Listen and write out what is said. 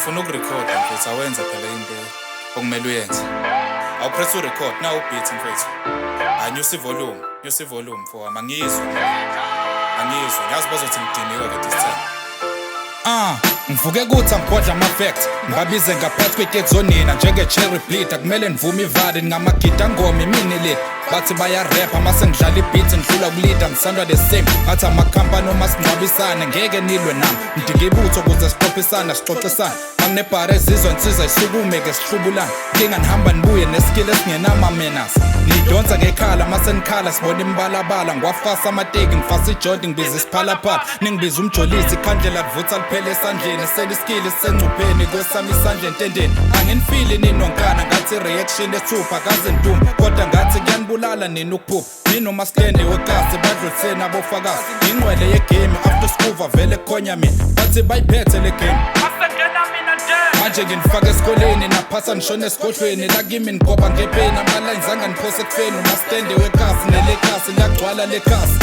ngifuna ukurekhoda mfethu awenza phela into okumele uyenze. Awupress urecord na ubeat mfethu. Anyusa volume mfowami angizwa. Yazi bazothi ngidiniwe ke this time. Ngivuke kuthi angibhodla ama-facts ngibabize ngaphansi kwekexonina njenge-cherry bleeder kumele nivume ivali ngamagida ngoma imini le bathi bayarapha mase ngidlala i-beat ngidlula ukulida ngisandwa the same ngathi amakhampani uma singcwabisane ngeke nilwe nami ngidinga ibutho ukuze siqophisana sixoxisane anginebhara ezizwa nsizwa isukume-ke sihlubulane nkinga nihamba nibuye neskill esingenamamenas niyidonsa ngekhala mase nikhala sibona imbalabala ngiwafasa amateki ngifasa ijodi ngibiza isiphalaphala ningibiza umjolisi ikhandlela livutha liphele esandleni seliskili sisengcupheni kwesami isandla entendeni anginifili ninonkana ngathi reaction ethupha kaze ntumba kodwa ngathi kuyanibulala nini ukuphupha ninoma skende wekasi badluliseni abofakazi ingqwele yegame after school vele khonya mina bathi bayiphethe le game manje nginifaka esikoleni naphasa nishona esigodlweni la kimi nikoba ngepeni amalines anganiphose kufeni umastende wekasi nelekasi lagcwala lekasi